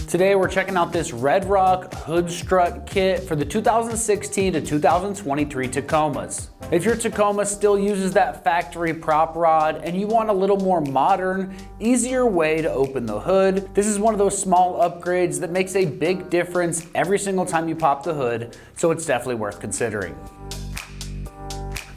Today we're checking out this Red Rock hood strut kit for the 2016 to 2023 Tacomas. If your Tacoma still uses that factory prop rod and you want a little more modern, easier way to open the hood, this is one of those small upgrades that makes a big difference every single time you pop the hood, so it's definitely worth considering.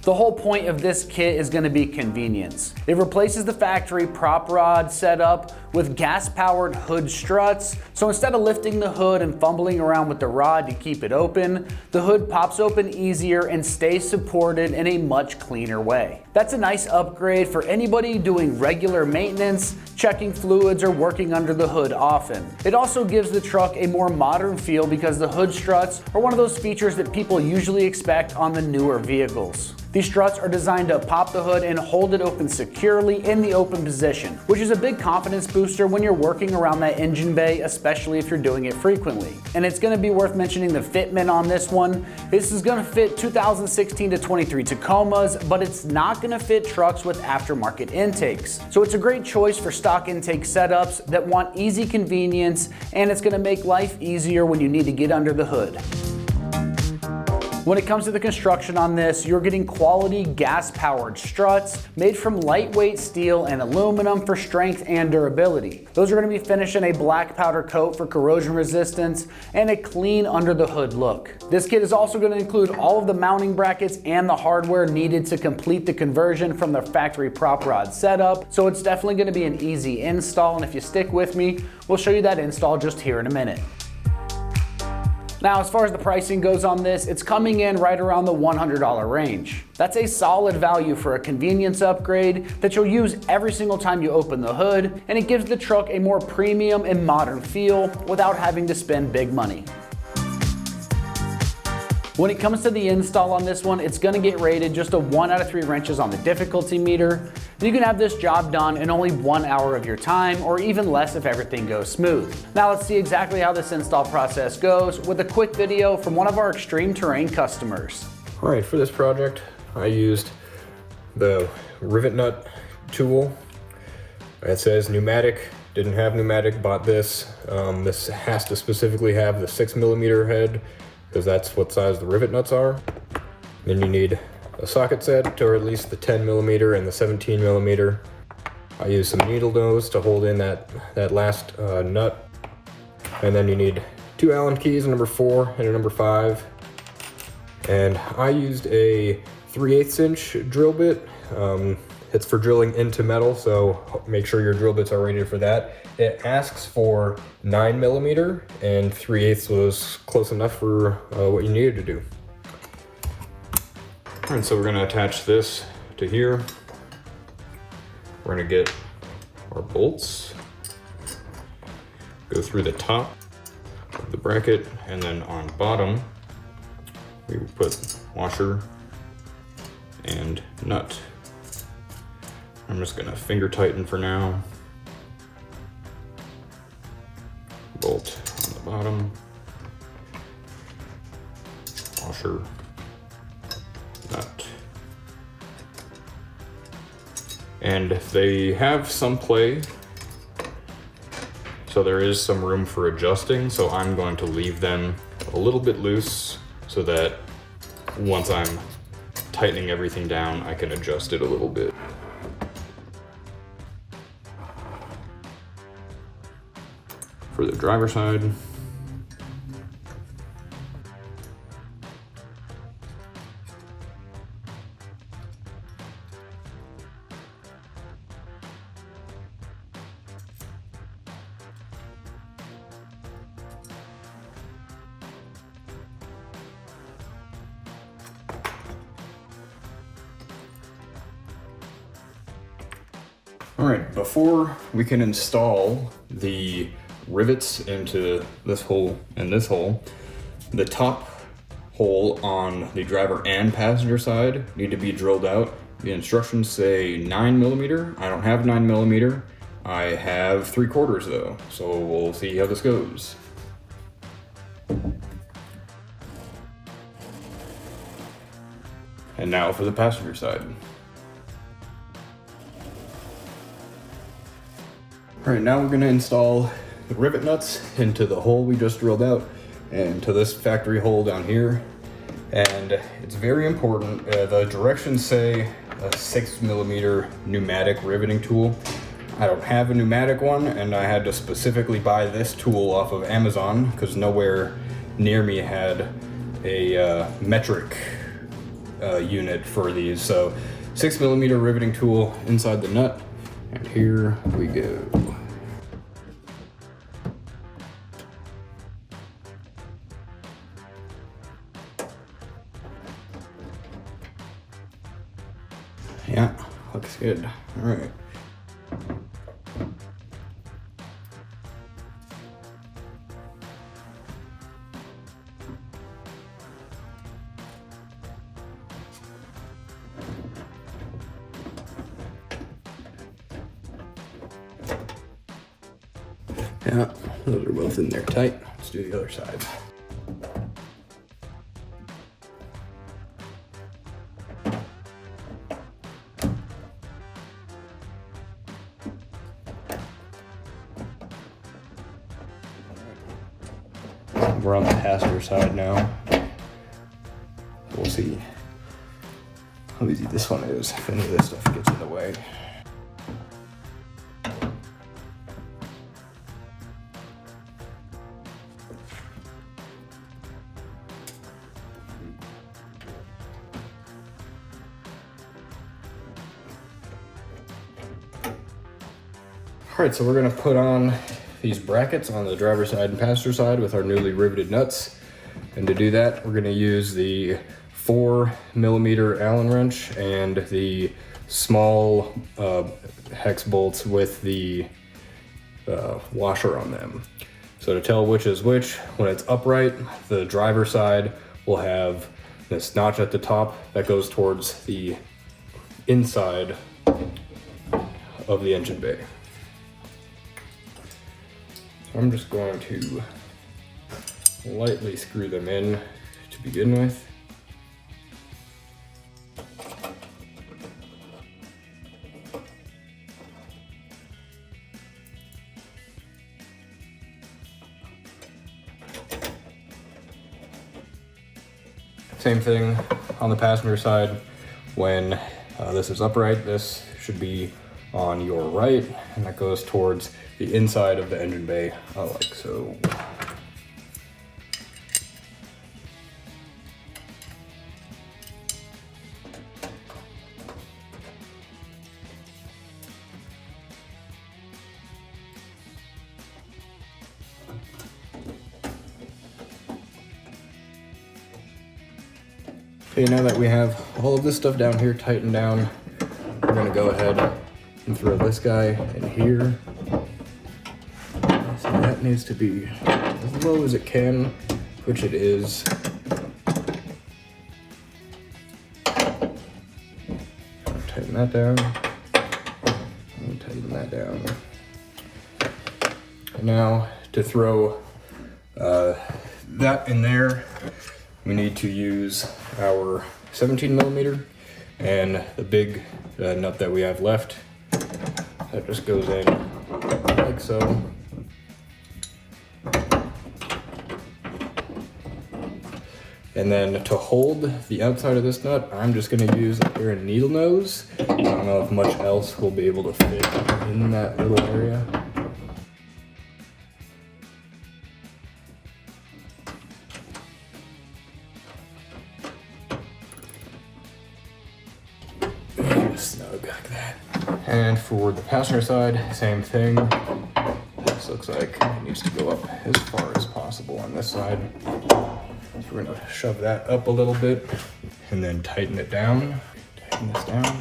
The whole point of this kit is going to be convenience. It replaces the factory prop rod setup with gas-powered hood struts, so instead of lifting the hood and fumbling around with the rod to keep it open, the hood pops open easier and stays supported in a much cleaner way. That's a nice upgrade for anybody doing regular maintenance, checking fluids, or working under the hood often. It also gives the truck a more modern feel because the hood struts are one of those features that people usually expect on the newer vehicles. These struts are designed to pop the hood and hold it open securely in the open position, which is a big confidence booster when you're working around that engine bay, especially if you're doing it frequently. And it's going to be worth mentioning the fitment on this one. This is going to fit 2016 to 23 Tacomas, but it's not going to fit trucks with aftermarket intakes. So it's a great choice for stock intake setups that want easy convenience, and it's going to make life easier when you need to get under the hood. When it comes to the construction on this, you're getting quality gas-powered struts made from lightweight steel and aluminum for strength and durability. Those are going to be finished in a black powder coat for corrosion resistance and a clean under the hood look. This kit is also going to include all of the mounting brackets and the hardware needed to complete the conversion from the factory prop rod setup, so it's definitely going to be an easy install, and if you stick with me, we'll show you that install just here in a minute. Now, as far as the pricing goes on this, it's coming in right around the $100 range. That's a solid value for a convenience upgrade that you'll use every single time you open the hood, and it gives the truck a more premium and modern feel without having to spend big money. When it comes to the install on this one, it's going to get rated just a 1 out of 3 wrenches on the difficulty meter. You can have this job done in only 1 hour of your time, or even less if everything goes smooth. Now let's see exactly how this install process goes with a quick video from one of our extreme terrain customers. All right, for this project, I used the rivet nut tool. It says pneumatic, didn't have pneumatic, bought this. This has to specifically have the 6mm head, because that's what size the rivet nuts are. Then you need a socket set, or at least the 10mm and the 17mm. I use some needle nose to hold in that last nut. And then you need 2 Allen keys, a number 4 and a number 5. And I used a 3/8 inch drill bit. It's for drilling into metal, so make sure your drill bits are rated for that. It asks for 9mm, and 3/8 was close enough for what you needed to do. All right, so we're gonna attach this to here. We're gonna get our bolts, go through the top of the bracket, and then on bottom, we will put washer and nut. I'm just gonna finger tighten for now. Bolt on the bottom, washer, nut. And they have some play, so there is some room for adjusting, so I'm going to leave them a little bit loose so that once I'm tightening everything down, I can adjust it a little bit. For the driver's side, all right, before we can install the rivets into this hole and this hole, the top hole on the driver and passenger side need to be drilled out. The instructions say 9mm. I don't have 9mm. I have 3/4 though, so we'll see how this goes. And now for the passenger side. All right, now we're gonna install rivet nuts into the hole we just drilled out and to this factory hole down here. And it's very important. The directions say a 6mm pneumatic riveting tool. I don't have a pneumatic one, and I had to specifically buy this tool off of Amazon because nowhere near me had a metric unit for these. So 6mm riveting tool inside the nut, and here we go. Yeah, looks good. All right. Yeah, those are both in there tight. Let's do the other side. We're on the passenger side now. We'll see how easy this one is if any of this stuff gets in the way. All right, so we're gonna put on these brackets on the driver's side and passenger side with our newly riveted nuts. And to do that, we're gonna use the 4mm Allen wrench and the small hex bolts with the washer on them. So to tell which is which, when it's upright, the driver's side will have this notch at the top that goes towards the inside of the engine bay. I'm just going to lightly screw them in to begin with. Same thing on the passenger side. When this is upright, this should be on your right, and that goes towards the inside of the engine bay, like so. Okay, now that we have all of this stuff down here tightened down, we're gonna go ahead and throw this guy in here. So that needs to be as low as it can, which it is. Tighten that down. And tighten that down. And now to throw that in there, we need to use our 17mm and the big nut that we have left. That just goes in like so. And then to hold the outside of this nut, I'm just gonna use a pair of needle nose. I don't know if much else will be able to fit in that little area. Snug like that. And for the passenger side, same thing. This looks like it needs to go up as far as possible on this side. So we're gonna shove that up a little bit and then tighten it down. Tighten this down.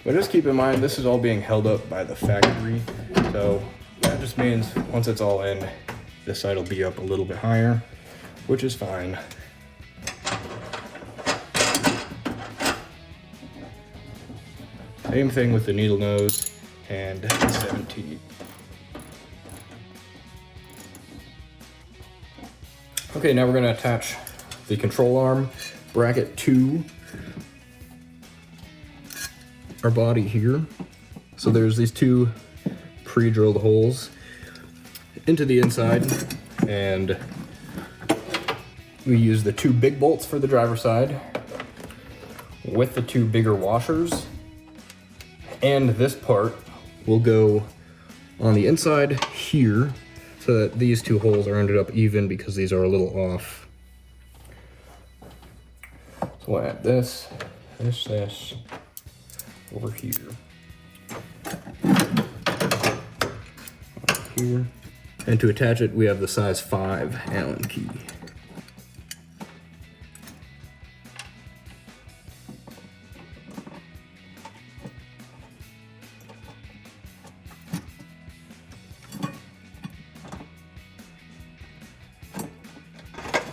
But just keep in mind, this is all being held up by the factory. So that just means once it's all in, this side will be up a little bit higher, which is fine. Same thing with the needle nose and the 17. Okay, now we're gonna attach the control arm bracket to our body here. So there's these two pre-drilled holes into the inside, and we use the two big bolts for the driver's side with the two bigger washers. And this part will go on the inside here so that these two holes are ended up even because these are a little off. So we'll add this over here. Here. And to attach it, we have the size 5 Allen key.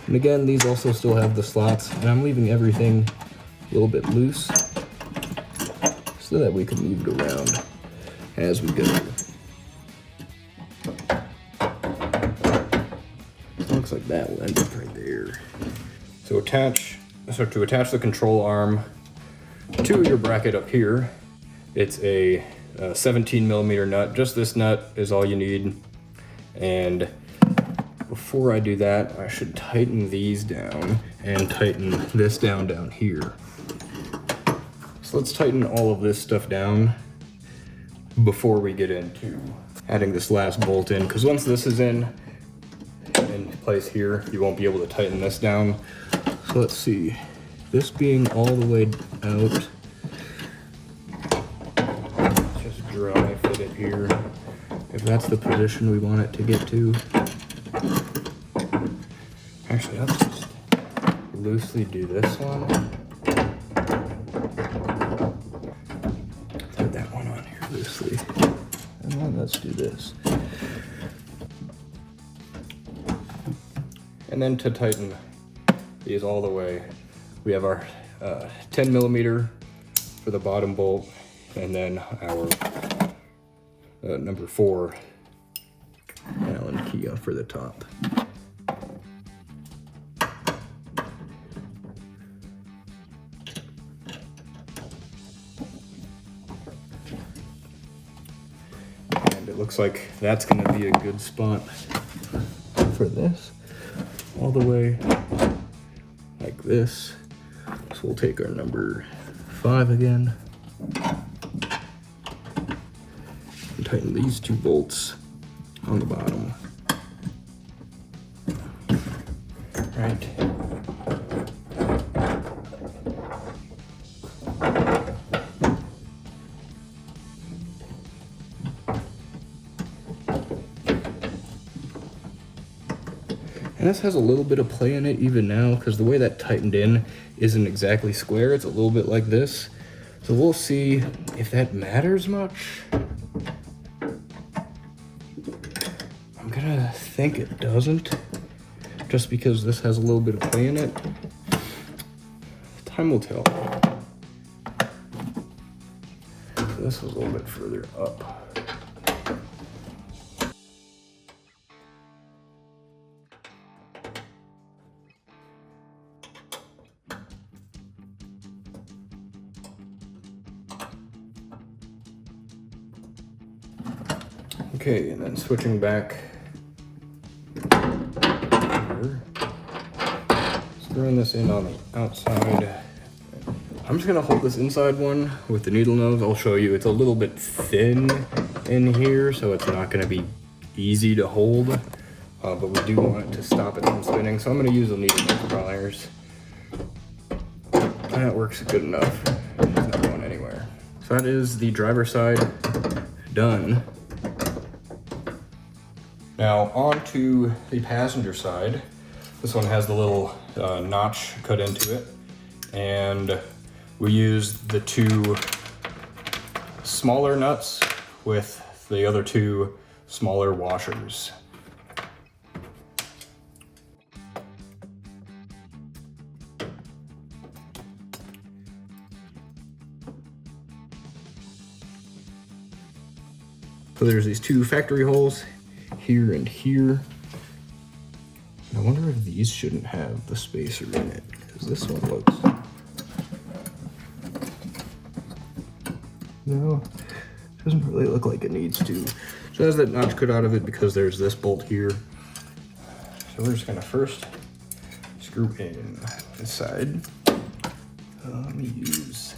And again, these also still have the slots, and I'm leaving everything a little bit loose so that we can move it around as we go. Looks like that will end up right there. So to attach the control arm to your bracket up here, it's a 17 millimeter nut. Just this nut is all you need. And before I do that, I should tighten these down and tighten this down here. So let's tighten all of this stuff down before we get into adding this last bolt in, because once this is in place here, you won't be able to tighten this down. So let's see, this being all the way out, just dry fit it here. If that's the position we want it to get to. Actually, let's just loosely do this one. Put that one on here loosely. And then let's do this. And then to tighten these all the way, we have our 10 millimeter for the bottom bolt, and then our number 4 Allen key for the top. And it looks like that's going to be a good spot for this. All the way like this. So we'll take our number 5 again and tighten these two bolts on the bottom. Right. And this has a little bit of play in it even now, because the way that tightened in isn't exactly square, it's a little bit like this. So we'll see if that matters much. I'm gonna think it doesn't, just because this has a little bit of play in it. Time will tell. So this is a little bit further up. Okay, and then switching back here. Throwing this in on the outside. I'm just gonna hold this inside one with the needle nose. I'll show you, it's a little bit thin in here, so it's not gonna be easy to hold, but we do want it to stop it from spinning, so I'm gonna use the needle nose pliers. And that works good enough. It's not going anywhere. So that is the driver's side done. Now on to the passenger side. This one has the little notch cut into it, and we used the two smaller nuts with the other two smaller washers. So there's these two factory holes here and here. And I wonder if these shouldn't have the spacer in it, because this one looks No, doesn't really look like it needs to. So it has that notch cut out of it because there's this bolt here. So we're just gonna first screw in this side. Let me use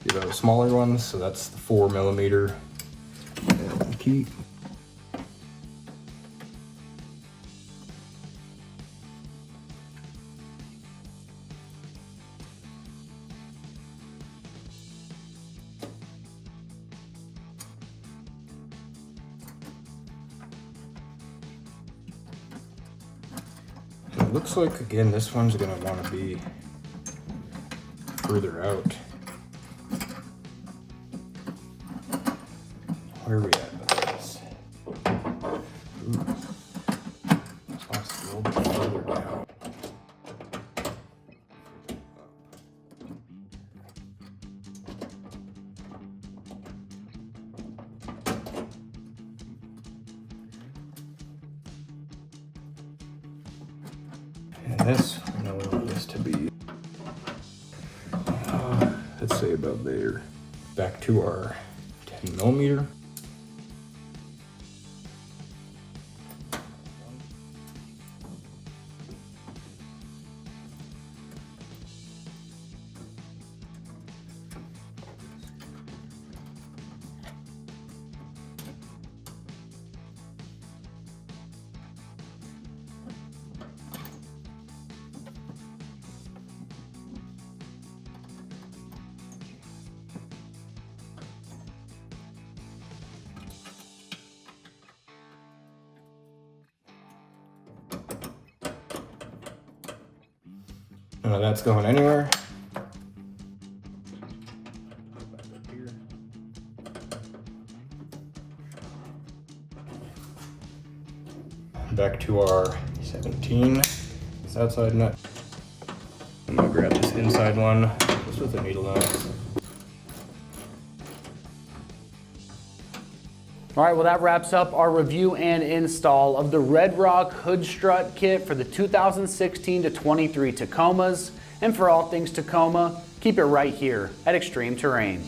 the smaller ones, so that's the 4mm Allen key. It looks like, again, this one's gonna want to be further out. Where are we at with this? Ooh. This one's a little bit further down. And this, I know we want this to be, let's say about there. Back to our 10mm. None of that's going anywhere. Back to our 17, this outside nut. I'm gonna grab this inside one, just with a needle nose. All right, well that wraps up our review and install of the Red Rock hood strut kit for the 2016 to 23 Tacomas. And for all things Tacoma, keep it right here at Extreme Terrain.